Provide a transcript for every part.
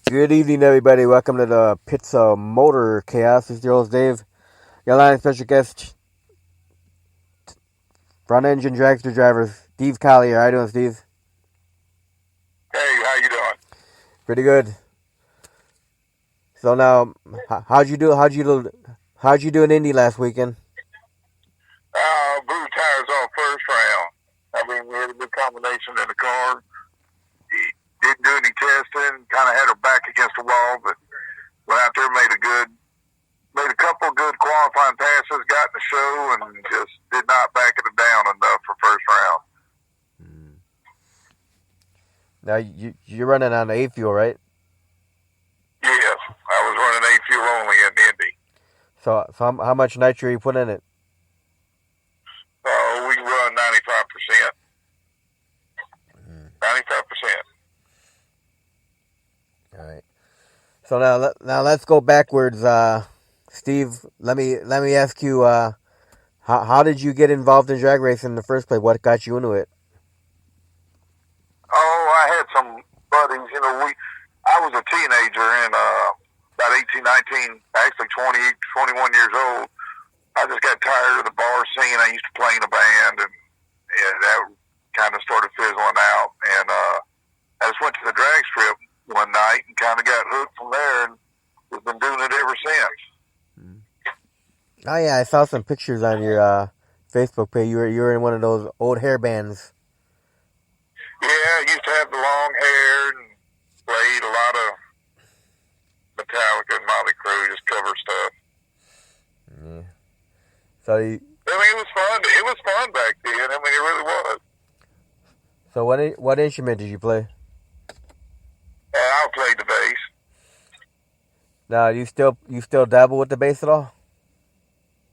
Good evening, everybody. Welcome to the Pizza Motor Chaos. This is your host, Dave. Your line special guest, front engine dragster driver, Steve Collier. How you doing, Steve? Hey, how you doing? Pretty good. So now, how'd you do? How'd you do in Indy last weekend? Blew tires off first round. I mean, we had a good combination in the car. Didn't do any testing. Kind of had her back against the wall, but went out there, made a couple of good qualifying passes, got in the show, and just did not back it down enough for first round. Now you're running on the A fuel, right? Yes, I was running A fuel only in Indy. So how much nitro you put in it? We run 95%. 95%. All right. So now let's go backwards, Steve. Let me ask you, how did you get involved in drag racing in the first place? What got you into it? Oh, I had some buddies. I was a teenager and about 18, 19, actually 20, 21 years old. I just got tired of the bar scene. I used to play in a band, and that kind of started fizzling out. And I just went to the drag strip one night and kind of got hooked from there, and we've been doing it ever since. Oh yeah, I saw some pictures on your Facebook page. You were in one of those old hair bands. Yeah, I used to have the long hair and played a lot of Metallica and Motley Crue, just cover stuff. Yeah. So it was fun. It was fun back then. I mean, it really was. So what instrument did you play? I played the bass. Now, you still dabble with the bass at all?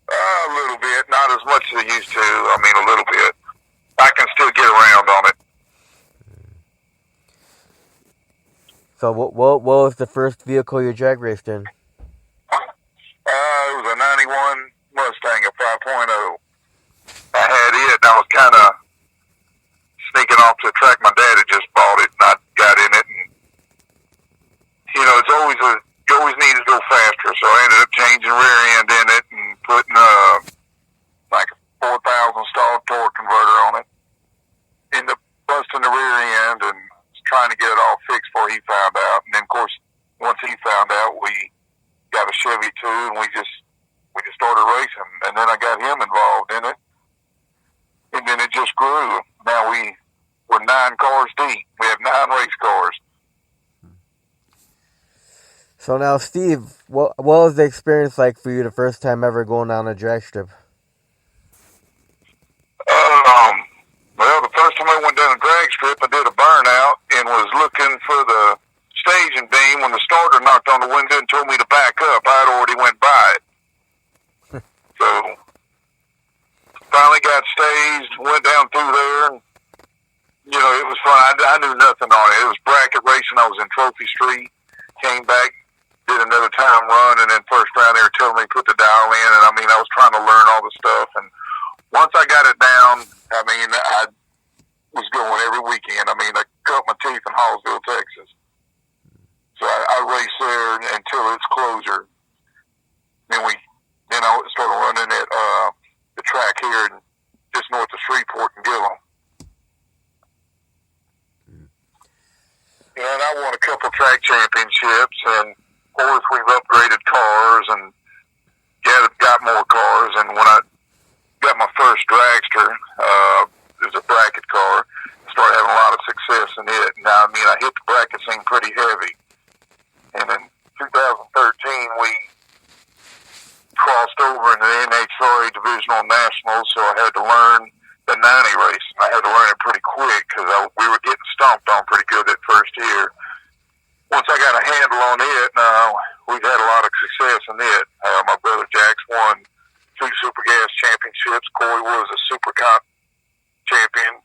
A little bit, not as much as I used to. I mean, a little bit. I can still get around on it. So what was the first vehicle you drag raced in? It was a 91 Mustang, a 5.0. I had it, and I was kind of sneaking off to the track. My dad had just bought it, and I got in it. And, you always need to go faster, so I ended up changing rear end in it and putting like a 4,000 stall torque converter on it. Ended up busting the rear end and trying to get it all fixed before he found out. And then, of course, once he found out, we got a Chevy too, and we just started racing. And then I got him involved in it, and then it just grew. Now we're 9 cars deep. We have 9 race cars. So now, Steve, what was the experience like for you the first time ever going down a drag strip? Well, the first time I went down a drag strip, I did a burnout and was looking for the staging beam when the starter knocked on the window and told me to back up. I had already went by it. So, finally got staged, went down through there, and, it was fun. I knew nothing on it. It was bracket racing. I was in Trophy Street, came back, did another time run, and then first round they were telling me to put the dial in, and I was trying to learn all the stuff, and once I got it down, I was going every weekend. I cut my teeth in Hallsville, Texas. So I raced there until its closure. Then I started running at the track here just north of Shreveport and Gillum. And I won a couple track championships, and of course we've upgraded cars and got more cars. And when I got my first Dragster, it was a bracket car, started having a lot of success in it. Now, I hit the bracket scene pretty heavy. And in 2013, we crossed over into the NHRA Divisional Nationals, so I had to learn the 90 race. I had to learn it pretty quick because we were getting stomped on pretty good that first year. Once I got a handle on it, we've had a lot of success in it. My brother Jack's won 2 Super Gas championships. Corey was a Super Cup champion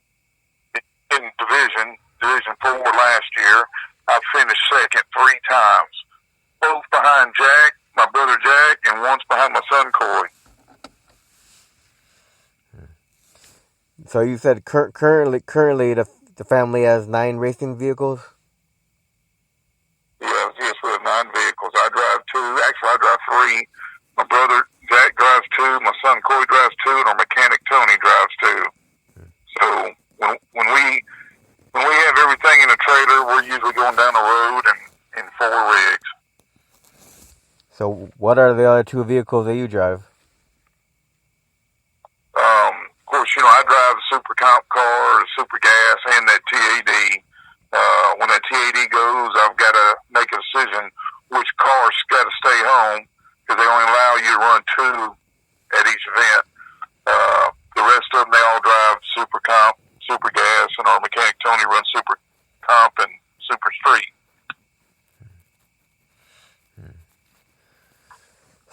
in Division 4 last year. I finished second 3 times, both behind Jack, my brother Jack, and once behind my son Corey. So you said currently the family has 9 racing vehicles? Yeah, 3. My brother Jack drives 2. My son Corey drives 2, and our mechanic Tony drives 2. So when we have everything in a trailer, we're usually going down the road in 4 rigs. So what are the other 2 vehicles that you drive? Of course, I drive a super comp car, a super gas, and that TAD. When that TAD goes, I've got to make a decision which car's got to stay home, because they only allow you to run 2 at each event. The rest of them, they all drive super comp, super gas, and our mechanic Tony runs super comp and super street.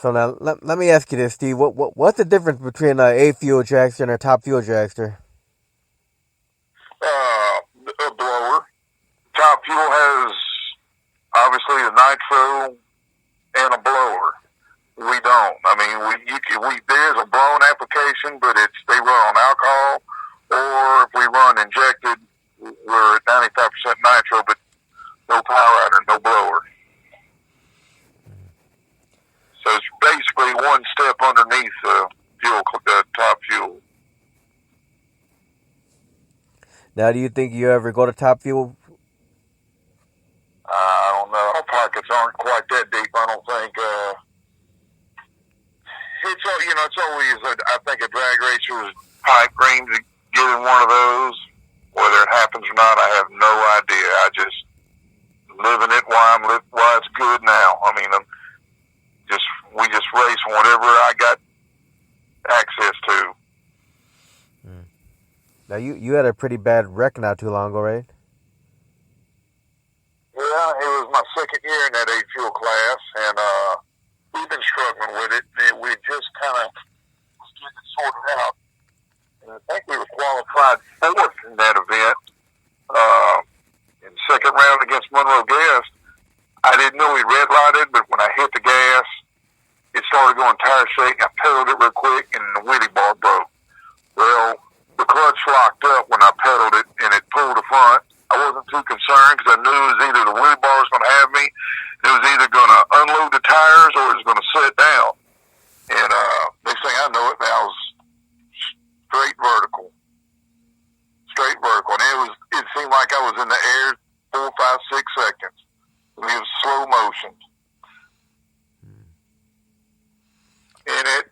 So now let me ask you this, Steve. What's the difference between a fuel dragster and a top fuel dragster? A blower. Top fuel has obviously a nitro and a blower. We don't. I mean, there's a blown application, but they run on alcohol, or if we run injected, we're at 95% nitro, but no power adder, no blower. So it's basically one step underneath the top fuel. Now, do you think you ever go to top fuel? I don't know. Our pockets aren't quite that deep, I don't think. It's always, I think a drag racer's pipe dream to get in one of those. Whether it happens or not, I have no idea. I just living it while it's good now. I mean, we just race whatever I got access to. Now, you had a pretty bad wreck not too long ago, right? Yeah, it was my second year in that 8 fuel class, and we've been struggling with it. We just kind of getting it sorted out. And I think we were qualified 4th in that event. In the second round against Monroe Guest, I didn't know he red lighted, but when I hit the gas, it started going tire shake. I pedaled it real quick, and the wheelie bar broke. Well, the clutch locked up when I pedaled it, and it pulled the front. I wasn't too concerned because I knew it was either the wheelie bar was going to have me, it was either going to unload the tires or it was going to sit down. And next thing I know, it was straight vertical. And it seemed like I was in the air 4, 5, 6 seconds. I mean, it was slow motion. And it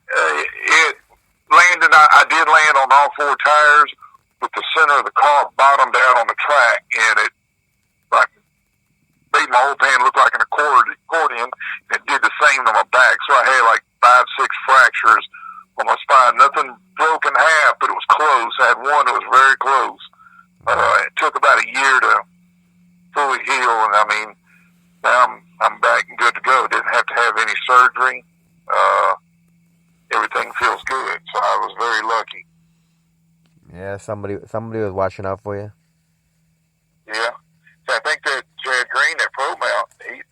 landed, I did land on all 4 tires, but the center of the car bottomed out on the track, and it made my whole pan look like an accordion, and it did the same to my back. So I had like 5, 6 fractures on my spine. Nothing broke in half, but it was close. I had one that was very close. It took about a year to fully heal, and I mean, now I'm back and good to go. Didn't have to have any surgery. Everything feels good, so I was very lucky. Yeah, somebody was watching out for you. Yeah. So I think that Chad Green at Pro Mount, you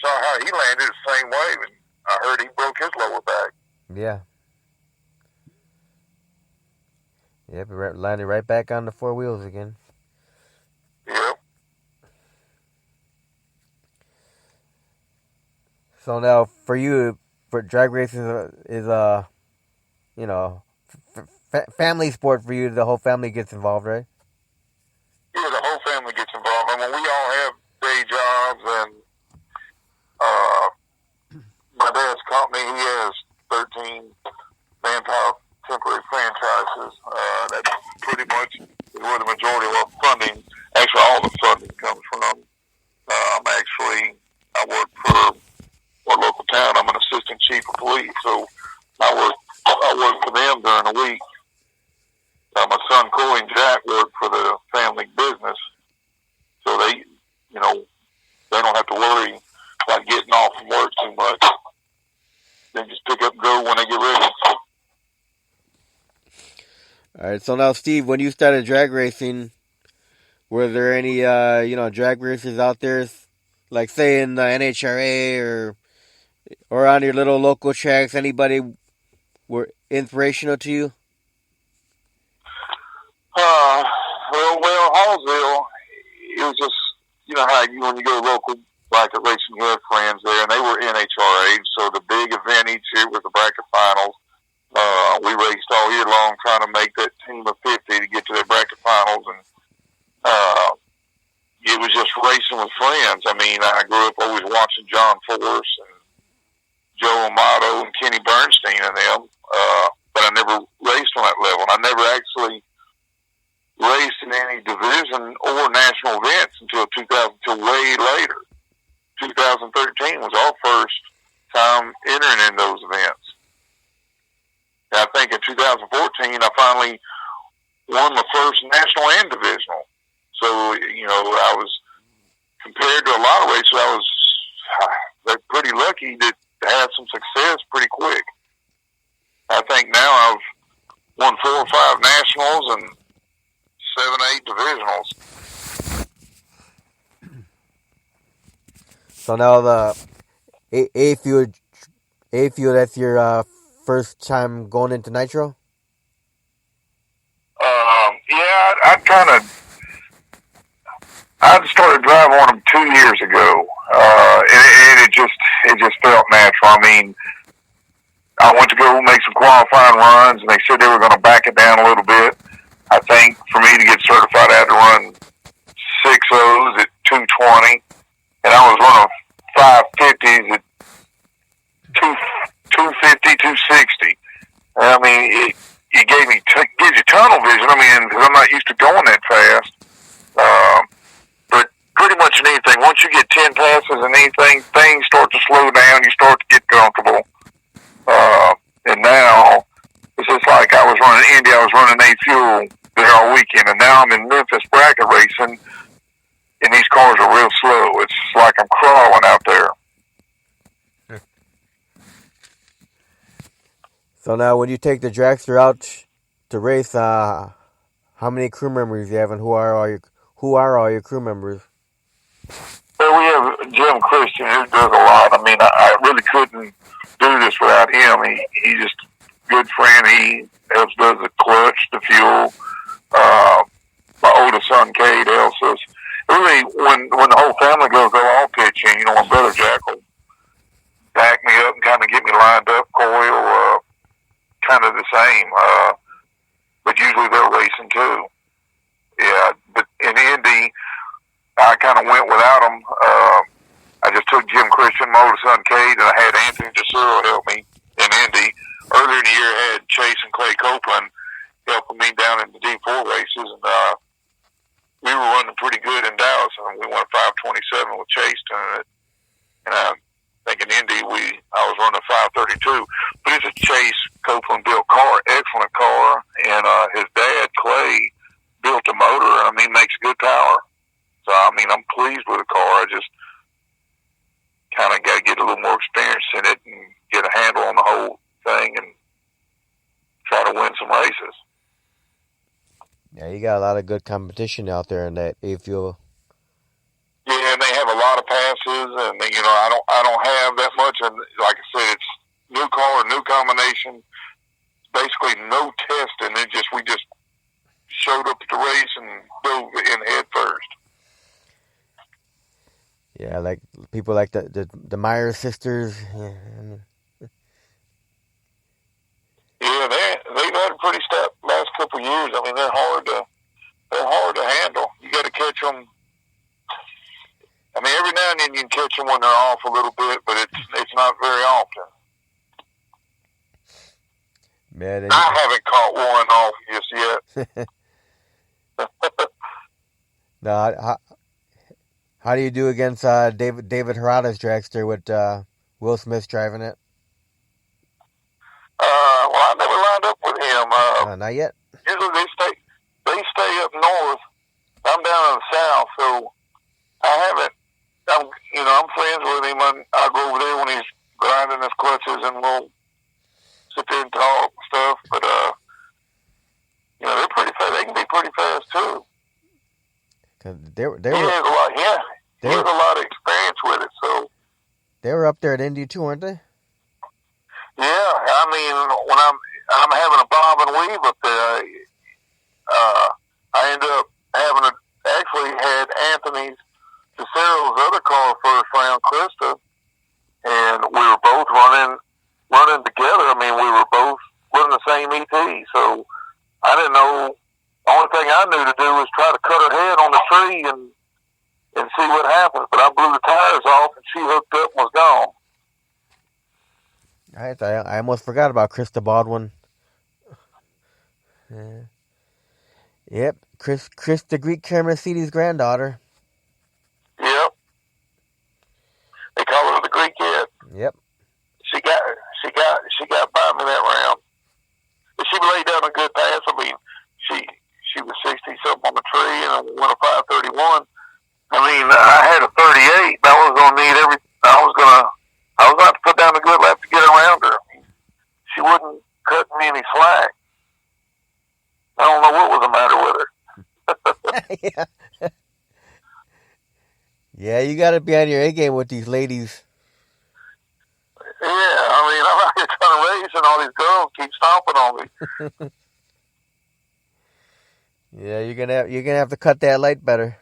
saw how he landed the same way, and I heard he broke his lower back. Yeah. Yep, landed right back on the 4 wheels again. Yep. So now, for you, for drag racing is family sport for you. The whole family gets involved, right? Yeah, the whole family gets involved. I mean, we all have day jobs, and my dad's company, he has 13 manpower temporary franchises. That's pretty much where the majority of our funding, actually all the funding comes from. I work for our local town. I'm an assistant chief of police, so I work for them during the week. My son Corey and Jack work for the family business, so they don't have to worry about getting off from work too much. They just pick up and go when they get ready. All right. So now, Steve, when you started drag racing, were there any drag racers out there, like say in the NHRA or on your little local tracks? Anybody were inspirational to you? Well, Hallsville, it was just, how when you go to local bracket racing, he had friends there, and they were NHRA. So the big event each year was the bracket finals. We raced all year long trying to make that team of 50 to get to the bracket finals, and it was just racing with friends. I mean, I grew up always watching John Force and Joe Amato and Kenny Bernstein and them, but I never raced on that level. And I never actually raced in any division or national events until way later. 2013 was our first time entering in those events. And I think in 2014 I finally won my first national and divisional. So, you know, I was, compared to a lot of races, I was pretty lucky to have some success pretty quick. I think now I've won 4 or 5 nationals and 7, 8 divisionals. So now the A field, that's your first time going into Nitro? Yeah, I started driving on them 2 years ago, and it just felt natural. I mean, I went to go make some qualifying runs, and they said they were going to back it down a little bit. I think for me to get certified, I had to run 6 O's at 220, and I was running 550s at 250, 260. I mean, it gives you tunnel vision. I mean, because I'm not used to going that fast. But pretty much in anything, once you get 10 passes in anything, things start to slow down. You start to get comfortable. And now, it's just like I was running Indy, I was running A Fuel there all weekend, and now I'm in Memphis bracket racing, and these cars are real slow. It's like I'm crawling out there. So now, when you take the dragster out to race, how many crew members do you have, and who are all your crew members? Well, we have Jim Christian, who does a lot. I mean, I really couldn't do this without him. He's just a good friend. He helps does the clutch, the fuel. My oldest son, Cade, helps us. Really, when the whole family goes, they'll all pitch in. You know, my brother Jack will back me up and kind of get me lined up. Coil, kind of the same. But usually they're racing too. Yeah, but in Indy, I kind of went without them. I just took Jim Christian, my oldest son, Cade, and I had Anthony DeSuro help me in Indy. Earlier in the year, I had Chase and Clay Copeland helping me down in the D4 races, and we were running pretty good in Dallas, and we won 527 with Chase doing it. And I think in Indy, I was running 532. But it's a Chase Copeland built car, excellent car, and his dad, Clay, built the motor. I mean, makes good power. So, I mean, I'm pleased with the car. I just kind of got to get a little more experience in it and get a handle on the whole thing and try to win some races. Yeah, you got a lot of good competition out there in that A Fuel. Yeah, and they have a lot of passes, and you know, I don't have that much. And like I said, it's new car, new combination, basically no testing. We just showed up at the race and dove in head first. Yeah, like people like the Myers sisters. Yeah, they've had a pretty tough last couple of years. I mean, they're hard to handle. You got to catch them. I mean, every now and then you can catch them when they're off a little bit, but it's not very often. Man, I haven't caught one off just yet. No, how do you do against David Harada's dragster with Will Smith driving it? Well, I never lined up with him. Not yet. Usually they stay up north. I'm down in the south, so I haven't. I'm friends with him. I go over there when he's grinding his clutches, and we'll sit there and talk and stuff. But they're pretty fast. They can be pretty fast too. He has a lot of experience with it. So they were up there at Indy too, weren't they? Yeah, I mean, when I'm having a bob and weave up there, I end up actually had Anthony's Cicero's other car first round, Krista, and we were both running together. I mean, we were both running the same ET, so I didn't know. The only thing I knew to do was try to cut her head on the tree and see what happens. But I blew the tires off, and she hooked up and was gone. All right, I almost forgot about Krista Baldwin. Yeah. Yep, Chris the Greek Mercedes' granddaughter. Yep, they call her the Greek yet. Yep. She got by me that round. But she laid down a good pass. I mean, she was 60 something on the tree and went a 531. I mean, I had a 38. I was gonna need every. I was gonna have to put down a good lap to get around her. I mean, she wouldn't cut me any slack. I don't know what was the matter with her. Yeah. Yeah, you got to be on your A game with these ladies. Yeah, I mean, I'm out here trying to race, and all these girls keep stomping on me. Yeah, you're gonna have to cut that light better.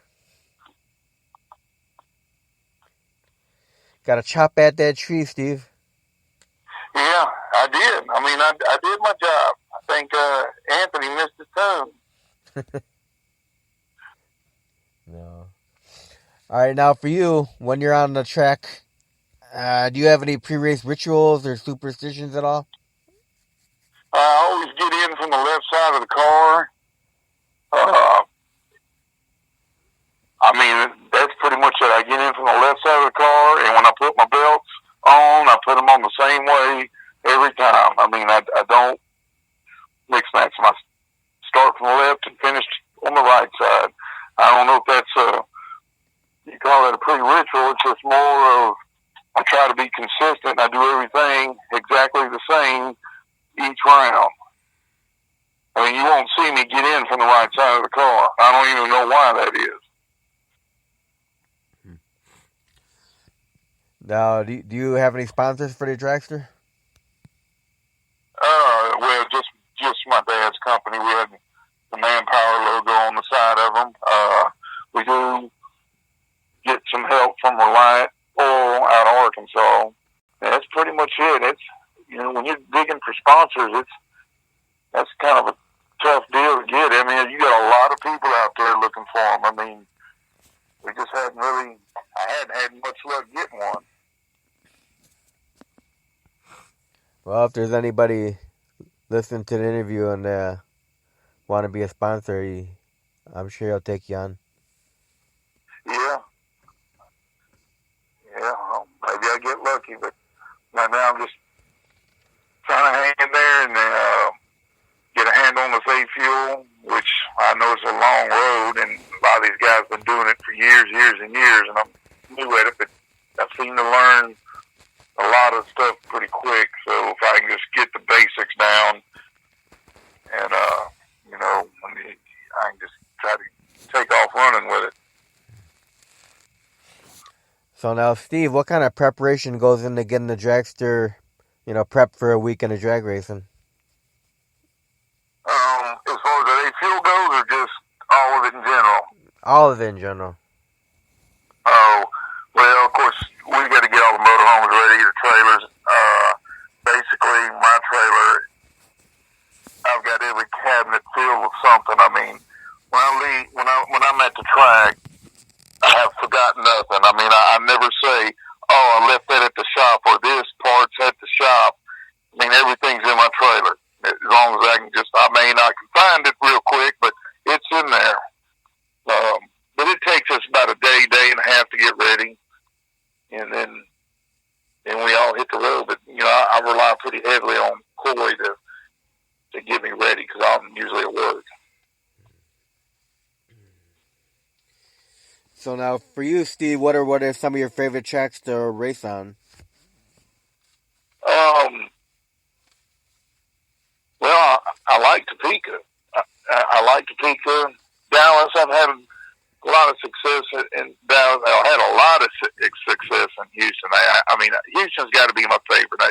Got to chop at that tree, Steve. Yeah, I did. I mean, I did my job. I think Anthony missed his tune. No. All right, now for you, when you're on the track, do you have any pre-race rituals or superstitions at all? I always get in from the left side of the car. I mean, that's pretty much it. I get in from the left side of the car, and when I put my belts on, I put them on the same way every time. I mean, I don't mix match. I start from the left and finish on the right side. I don't know if that's you call that a pre-ritual. It's just more of I try to be consistent. I do everything exactly the same each round. I mean, you won't see me get in from the right side of the car. I don't even know why that is. Now, do you have any sponsors for the Dragster? Well, just my dad's company. We had the Manpower logo on the side of them. We do get some help from Reliant Oil out of Arkansas. And that's pretty much it. It's when you're digging for sponsors, that's kind of a tough deal to get. I mean, you got a lot of people out there looking for them. I mean, we just I hadn't had much luck getting one. Well, if there's anybody listening to the interview and want to be a sponsor, I'm sure he'll take you on. Yeah. Well, maybe I get lucky, but right now I'm just trying to hang in there and get a handle on the safe fuel, which I know is a long road, and a lot of these guys have been doing it for years and years, and I'm new at it, but I seem to learn a lot of stuff pretty quick. So if I can just get the basics down, and I can just try to take off running with it. So now, Steve, what kind of preparation goes into getting the Dragster, prep for a weekend of drag racing? As far as the fuel goes, or just all of it in general? All of it in general. Oh, well, of course, we got to get all the motorhomes ready, the trailers. Basically, my trailer, I've got every cabinet filled with something. I mean, when I'm at the track, I have forgotten nothing. I mean, I never say, oh, I left that at the shop, or this part's at the shop. I mean, everything's in my trailer. As long as I may not find it real quick, but it's in there. But it takes us about a day and a half to get ready. And then we all hit the road. But, I rely pretty heavily on Collier to get me ready, because I'm usually at work. So now, for you, Steve, what are some of your favorite tracks to race on? Well, I like Topeka. I like Topeka. Dallas, I've had a lot of success in Dallas. I had a lot of success in Houston. I mean, Houston's got to be my favorite.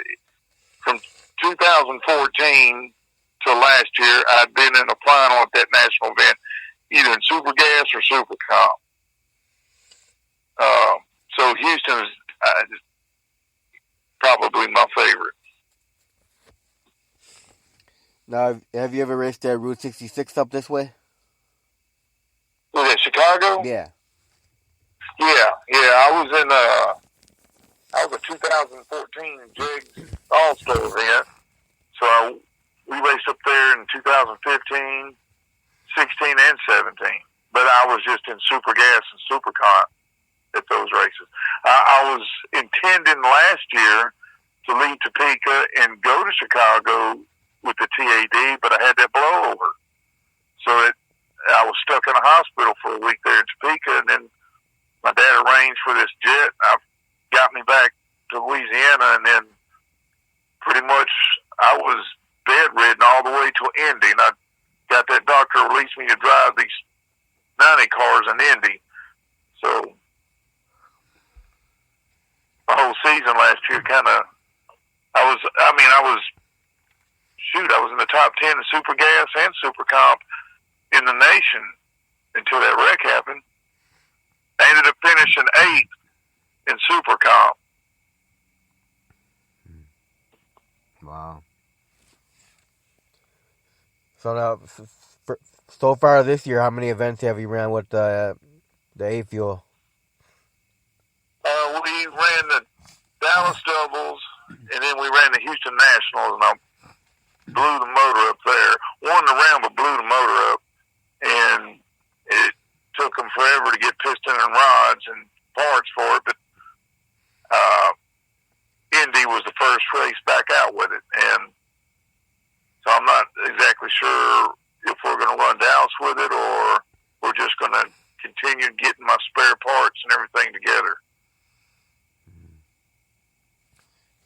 From 2014 to last year, I'd been in a final at that national event, either in Super Gas or Super Comp. Houston's probably my favorite. Now, have you ever raced that Route 66 up this way? Was that Chicago? Yeah. Yeah. I was a 2014 Jigs All-Star event. So we raced up there in 2015, 16, and 17. But I was just in Super Gas and Super Comp at those races. I was intending last year to leave Topeka and go to Chicago with the TAD, but I had that blowover. So I was stuck in a hospital for a week there in Topeka, and then my dad arranged for this jet. Got me back to Louisiana, and then pretty much I was bedridden all the way to Indy. And I got that doctor to release me to drive these 90 cars in Indy. So my whole season last year I was in the top 10 in Super Gas and Super Comp in the nation until that wreck happened. I ended up finishing 8th in Super Comp. Wow. So now, so far this year, how many events have you ran with the A fuel? We ran the Dallas doubles, and then we ran the Houston Nationals, and I blew the motor up there. Won the round, but blew the motor up, and it took them forever to get piston and rods and parts for it. But Indy was the first race back out with it, and so I'm not exactly sure if we're going to run Dallas with it or we're just going to continue getting my spare parts and everything together.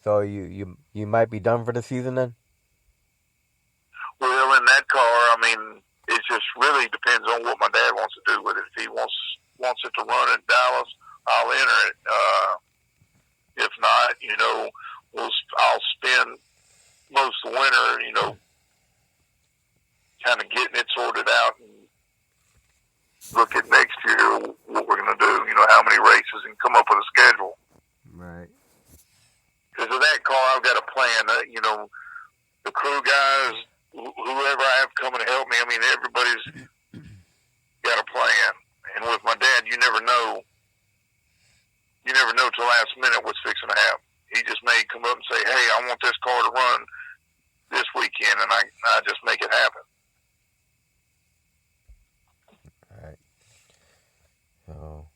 So you might be done for the season then? Well, in that car, I mean, it just really depends on what my dad wants to do with it. If he wants it to run in Dallas, I'll enter it. If not, I'll spend most of the winter, kind of getting it sorted out and look at next year what we're going to do. How many races and come up with a schedule. Right. Because of that car, I've got a plan. The crew guys, whoever I have coming to help me, I mean, everybody's got a plan. And with my dad, you never know till last minute what's fixing to happen. He just may come up and say, hey, I want this car to run this weekend, and I just make it happen. All right. So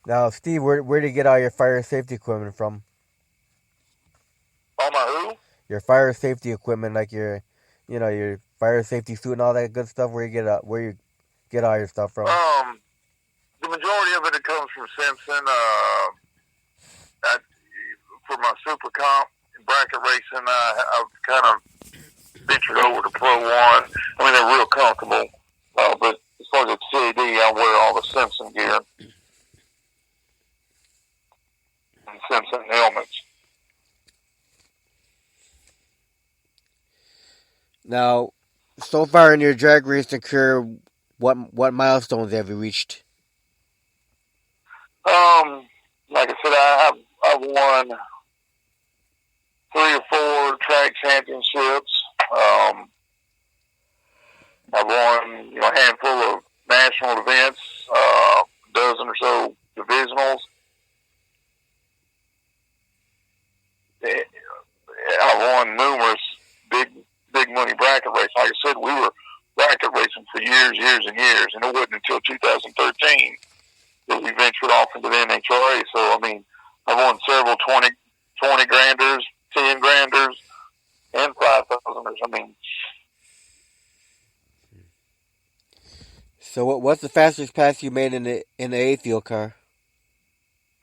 now, Steve, where do you get all your fire safety equipment from? All my who? Your fire safety equipment, like your fire safety suit and all that good stuff. Where you get all your stuff from? The majority of it comes from Simpson. For my Super Comp bracket racing, I've kind of ventured over to Pro 1. I mean, they're real comfortable. But as far as the CAD, I wear all the Simpson gear and Simpson helmets. Now, so far in your drag racing career, what milestones have you reached? Like I said, I've won 3 or 4 track championships. I've won a handful of national events, a dozen or so divisionals. I've won numerous big money bracket races. Like I said, we were bracket racing for years and years, and it wasn't until 2013 that we ventured off into the NHRA. So, I mean, I've won several 20 granders, 10 granders, and 5,000ers. I mean. So what's the fastest pass you made in the A field car?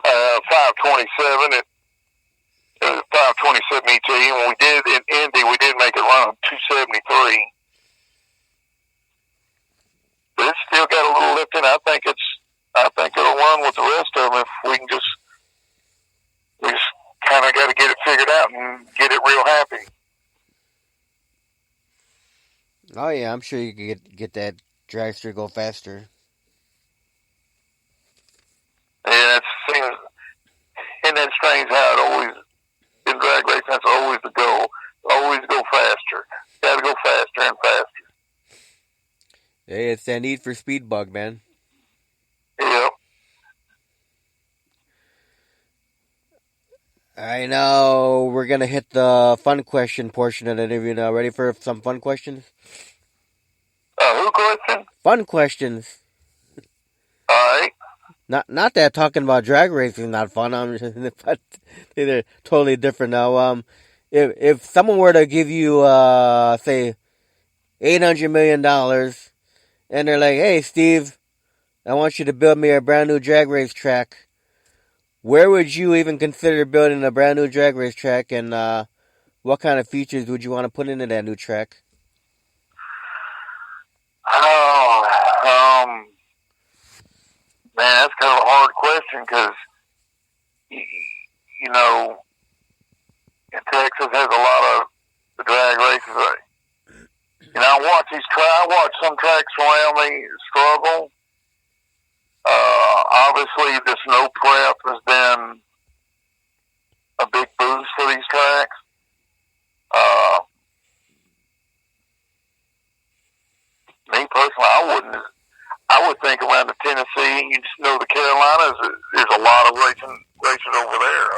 527 at 527 ET. When we did in Indy, we did make it run 273. But it's still got a little lifting. I think it'll run with the rest of them if we just kind of got to get it figured out and get it real happy. Oh yeah, I'm sure you can get that dragster go faster. Yeah, strange how it always, in drag racing, that's always the goal. Always go faster. Got to go faster and faster. Hey, it's that need for speed bug, man. Yep. I know we're gonna hit the fun question portion of the interview now. Ready for some fun questions? Who question? Fun questions. All right. Not that talking about drag racing is not fun. I'm just, but they're totally different now. If someone were to give you say $800 million, and they're like, "Hey, Steve, I want you to build me a brand new drag race track," where would you even consider building a brand new drag race track, and what kind of features would you want to put into that new track? Oh, man, that's kind of a hard question because, you know, in Texas has a lot of the drag races. I watch some tracks around me struggle. Obviously, the snow prep has been a big boost for these tracks. Me personally, I would think around the Tennessee, you just know the Carolinas, there's a lot of racing over there.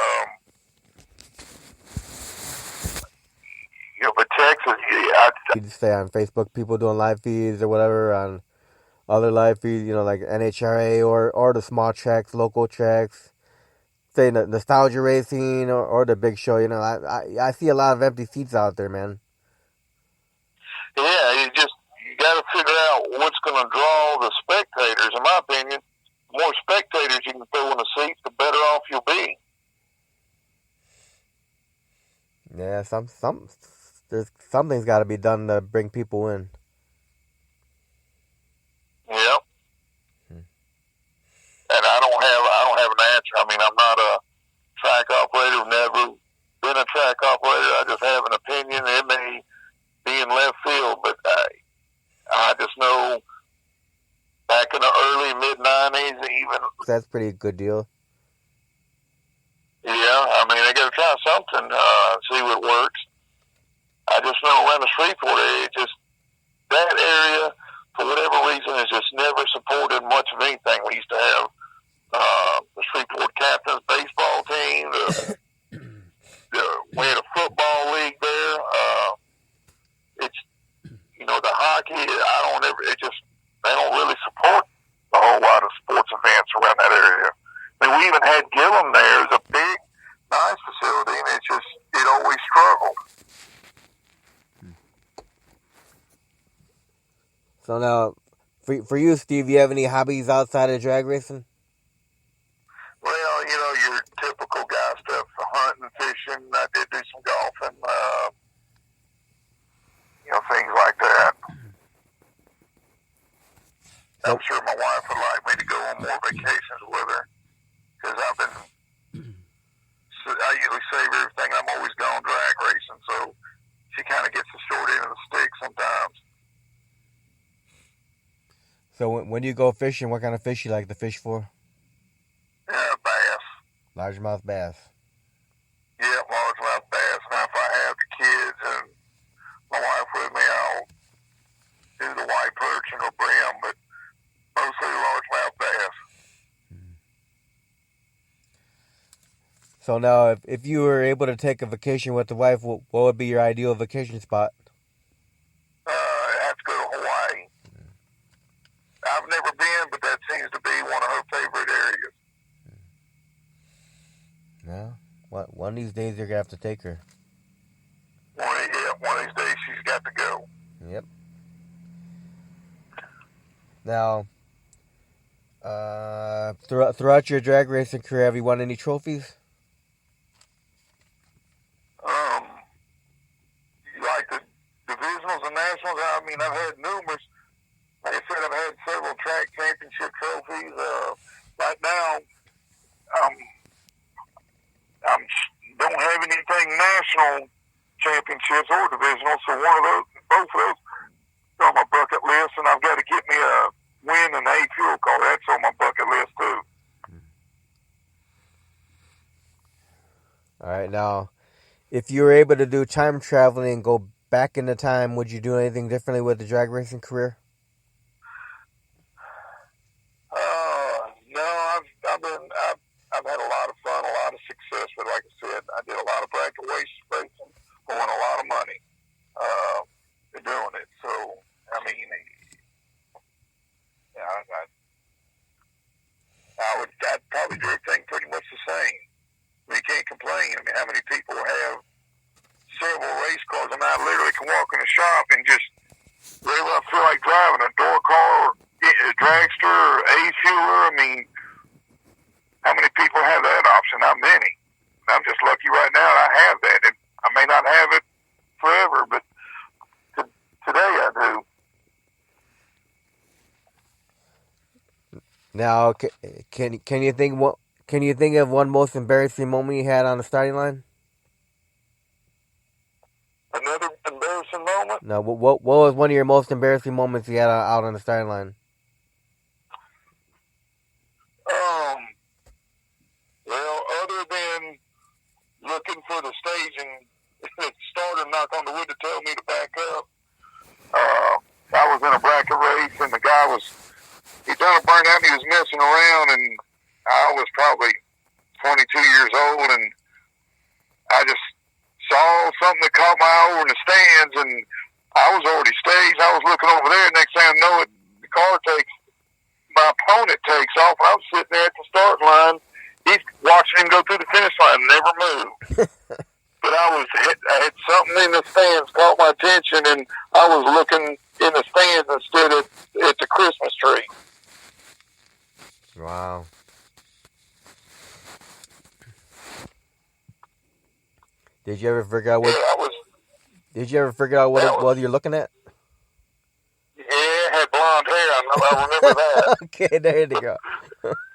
But Texas, You stay on Facebook, people doing live feeds or whatever on other live feeds, like NHRA or the small tracks, local tracks, say nostalgia racing or the big show. I see a lot of empty seats out there, man. Yeah, you got to figure out what's going to draw the spectators. In my opinion, the more spectators you can throw in the seats, the better off you'll be. Yeah, there's something's got to be done to bring people in. Yep. And I don't have an answer. I mean, I'm not a track operator. Never been a track operator. I just have an opinion. It may be in left field, but I just know back in the early mid-90s, even that's a pretty good deal. Yeah, I mean, they got to try something, see what works. I just know around the Shreveport area, that area, for whatever reason, has just never supported much of anything. We used to have the Shreveport Captains baseball team. We had a football league there. It's, the hockey, they don't really support a whole lot of sports events around that area. I mean, we even had Gillum there. It was a big, nice facility, and it always struggled. So now, for you, Steve, you have any hobbies outside of drag racing? Well, your typical guy stuff, hunting, fishing. I did do some golfing, things like that. I'm sure my wife would like me to go on more vacations with her because I usually save everything. I'm always gone drag racing, so she kind of gets the short end of the stick sometimes. So when you go fishing, what kind of fish you like to fish for? Bass. Largemouth bass. Yeah, largemouth bass. Now, if I have the kids and my wife with me, I'll do the white perch and the brim, but mostly largemouth bass. So now, if you were able to take a vacation with the wife, what would be your ideal vacation spot? I have to go to Hawaii. I've never been, but that seems to be one of her favorite areas. Yeah. One of these days you're going to have to take her. One of these days she's got to go. Yep. Now, throughout your drag racing career, have you won any trophies? Like the divisionals and nationals, I mean, I've had numerous. Like I said, I've had several track championship trophies. Right now, I don't have anything national championships or divisional, so both of those are on my bucket list, and I've got to get me a win an A fuel car. That's on my bucket list too. right, now, if you were able to do time traveling and go back in the time, would you do anything differently with the drag racing career? No, I've had a lot of fun, a lot of success, but like I said, I did a lot of bracket racing, won a lot of money doing it. So, I mean, yeah, I'd probably do everything pretty much the same. I mean, you can't complain. I mean, how many people have several race cars? I mean, I literally can walk in a shop and just really I feel like driving a door car, a dragster, or a fueler. I mean, how many people have that option? Not many. I'm just lucky right now I have that. And I may not have it forever, but today I do. Now, can you think what? Can you think of one most embarrassing moment you had on the starting line? Another embarrassing moment? No, what was one of your most embarrassing moments you had out on the starting line? Well, other than looking for the stage and starter knock on the wood to tell me to back up, I was in a bracket race and the guy he done a burnout and he was messing around and I was probably 22 years old and I just saw something that caught my eye over in the stands and I was already staged. I was looking over there. Next thing I know it, my opponent takes off. I was sitting there at the start line. He's watching him go through the finish line and never moved. But I had something in the stands caught my attention and I was looking in the stands instead of at the Christmas tree. Wow. Did you ever figure out what? Yeah, Did you ever figure out what you're looking at? Yeah, it had blonde hair. I remember that. Okay, there you go.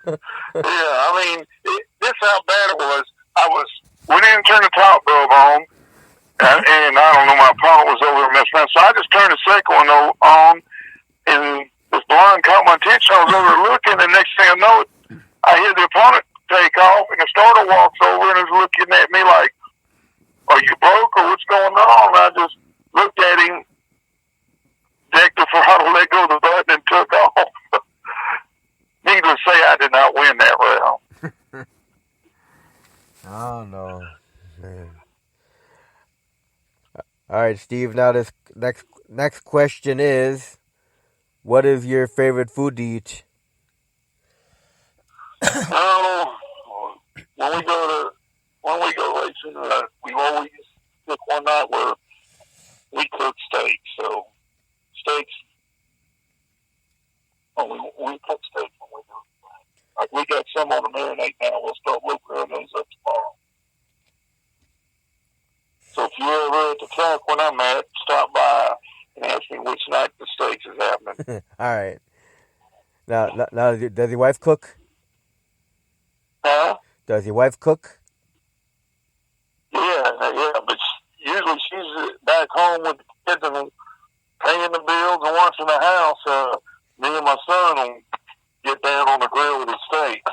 Yeah, I mean, this is how bad it was. We didn't turn the top bulb on, and I don't know, my opponent was over there messing around, so I just turned the second one on, and this blonde caught my attention. I was over there looking, and next thing I know, I hear the opponent take off, and the starter walks over and is looking at me like, "Are you broke or what's going on?" And I just looked at him, decked the throttle, let go of the button, and took off. Needless to say, I did not win that round. Oh no, man. All right, Steve. Now this next question is, what is your favorite food to eat? When we go racing, we always pick one night where we cook steaks. So steaks, we cook steaks when we do. Like we got some on the marinade now. We'll start looking those up tomorrow. So if you're ever at the track when I'm at, stop by and ask me which night the steaks is happening. All right. Now, does your wife cook? Huh? Does your wife cook? Yeah, but usually she's back home with the kids and paying the bills and watching the house. Me and my son will get down on the grill with the steaks.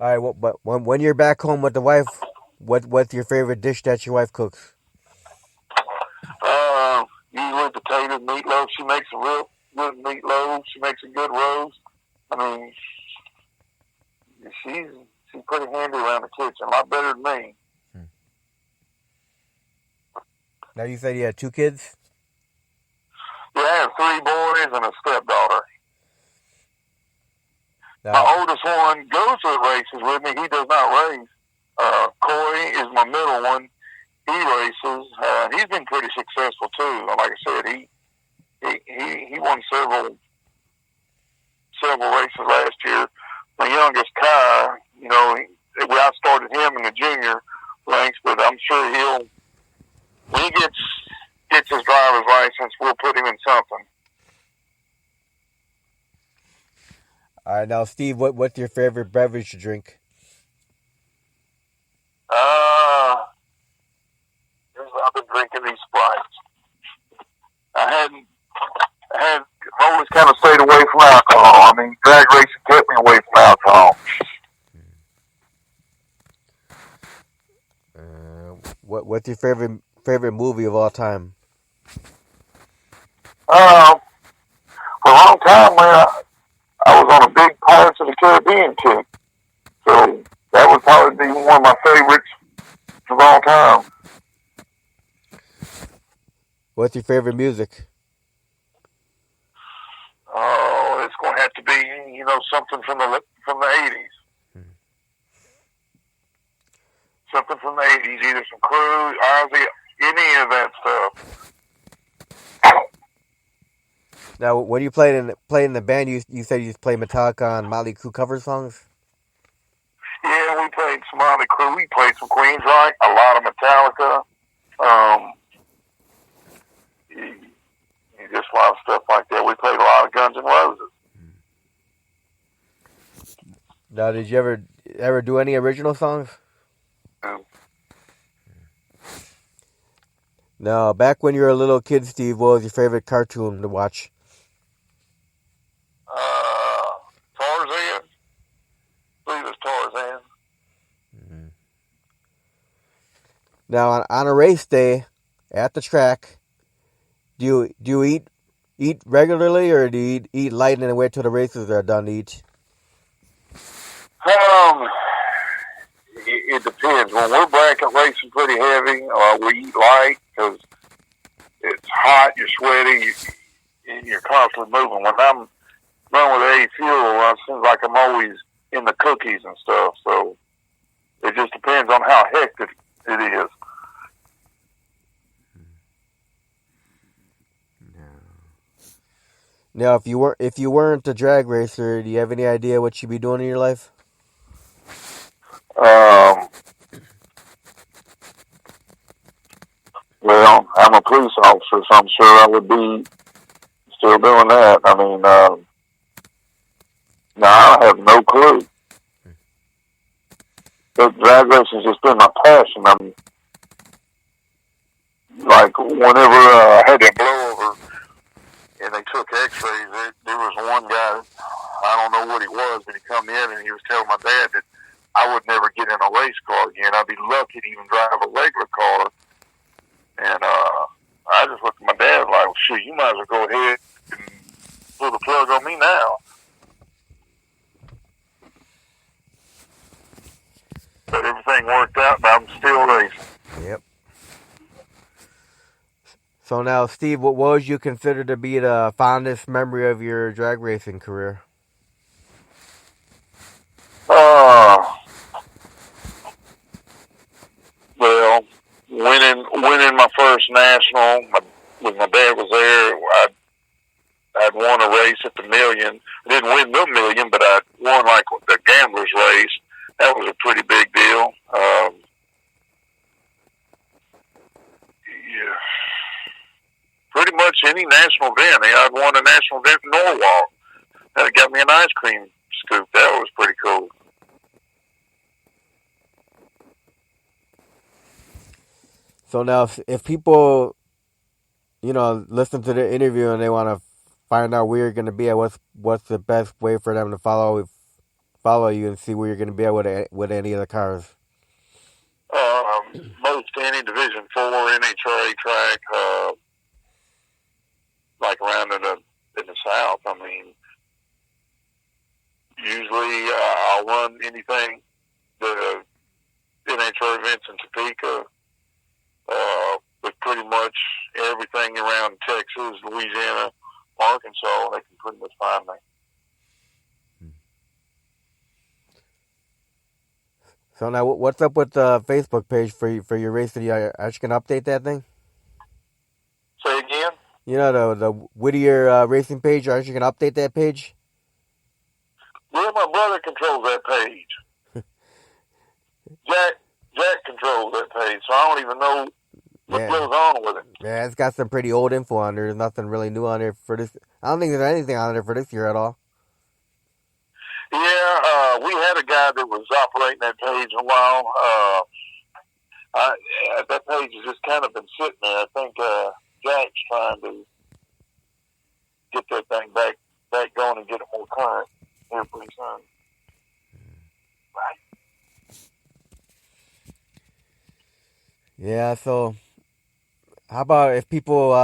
All right. But when you're back home with the wife, what's your favorite dish that your wife cooks? Usually potatoes, meatloaf. She makes a real good meatloaf. She makes a good roast. I mean, she's pretty handy around the kitchen, a lot better than me. Now you said you had 2 kids? Yeah, I have 3 boys and a stepdaughter. Now, my oldest one goes to the races with me. He does not race. Corey is my middle one. He races. He's been pretty successful too. Like I said, he won several races last year. My youngest, Kai, I started him in the junior ranks, but I'm sure when he gets his driver's license, we'll put him in something. All right, now Steve, what's your favorite beverage to drink? I've been drinking these Sprites. I've always kind of stayed away from alcohol. I mean, drag racing kept me away from alcohol. What's your favorite movie of all time? For a long time, man, I was on a big Pirates of the Caribbean kick. So that would probably be one of my favorites of all time. What's your favorite music? Oh, it's going to have to be, something from the 80s. Something from the 80s, either some Cruise, Ozzy, any of that stuff. Now, when you played in the band, you said you play Metallica and Motley Crue cover songs. Yeah, we played some Motley Crue. We played some Queensryche, a lot of Metallica. Just a lot of stuff like that. We played a lot of Guns N' Roses. Now, did you ever do any original songs? Now, back when you were a little kid, Steve, what was your favorite cartoon to watch? Tarzan. I believe it's Tarzan. Now, on a race day at the track, do you eat regularly, or do you eat light and wait till the races are done to eat? It depends. When we're bracket racing pretty heavy, we eat light because it's hot, you're sweaty, you're constantly moving. When I'm running with A fuel, it seems like I'm always in the cookies and stuff. So it just depends on how hectic it is. Now, if you weren't a drag racer, do you have any idea what you'd be doing in your life? Well, I'm a police officer, so I'm sure I would be still doing that. I mean, no, I have no clue. But drag racing's just been my passion. I mean, like whenever I had that blowover and they took X-rays, there was one guy. I don't know what he was, but he come in and he was telling my dad that I would never get in a race car again. I'd be lucky to even drive a regular car. And I just looked at my dad like, well, shit, you might as well go ahead and pull the plug on me now. But everything worked out, and I'm still racing. Yep. So now, Steve, what would you consider to be the fondest memory of your drag racing career? Well, winning my first national, when my dad was there, I'd won a race at the million. I didn't win the million, but I won like the gambler's race. That was a pretty big deal. Yeah. Pretty much any national event. I'd won a national event in Norwalk. That got me an ice cream scoop. That was pretty cool. So now, if people, listen to the interview and they want to find out where you're going to be at, what's the best way for them to follow you and see where you're going to be at with any of the cars? Most any Division 4 NHRA track, like around in the South. I mean, usually I'll run anything, the NHRA events in Topeka, but pretty much everything around Texas, Louisiana, Arkansas, they can pretty much find me. So now, what's up with the Facebook page for your race? Are you actually going to update that thing? Say again? The Whittier racing page. Are you going to update that page? Yeah, my brother controls that page. Jack controls that page, so I don't even know what goes on with it. Yeah, it's got some pretty old info on there. There's nothing really new on there for this. I don't think there's anything on there for this year at all. Yeah, we had a guy that was operating that page a while. That page has just kind of been sitting there. I think Jack's trying to get that thing back going and get it more current here pretty soon. Right. Yeah. So how about if people,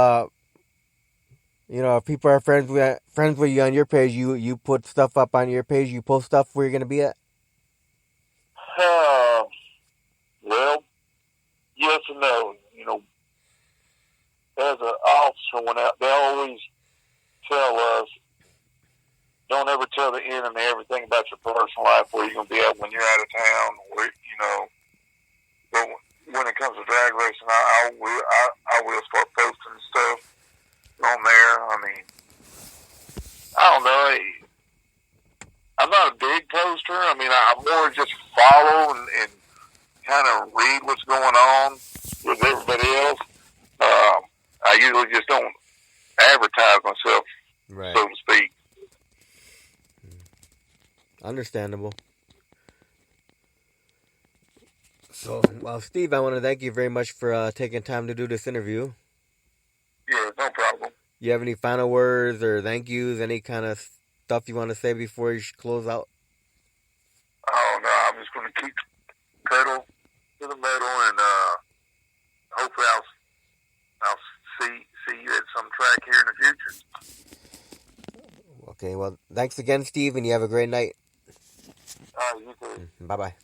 if people are friends with you on your page, you put stuff up on your page, you post stuff where you're gonna be at. Uh, well, yes and no. As an officer, they always tell us, don't ever tell the enemy everything about your personal life, where you're going to be at when you're out of town. But when it comes to drag racing, I will start posting stuff on there. I mean, I don't know. I'm not a big poster. I mean, I more just follow and kind of read what's going on with everybody else. I usually just don't advertise myself, Right. so to speak. Understandable. So, well, Steve, I want to thank you very much for taking time to do this interview. Yeah, no problem. You have any final words or thank yous, any kind of stuff you want to say before you close out? Oh no, I'm just going to keep pedal to the metal, and hopefully I'll see you at some track here in the future. Okay, well, thanks again, Steve, and you have a great night. You too. Bye-bye.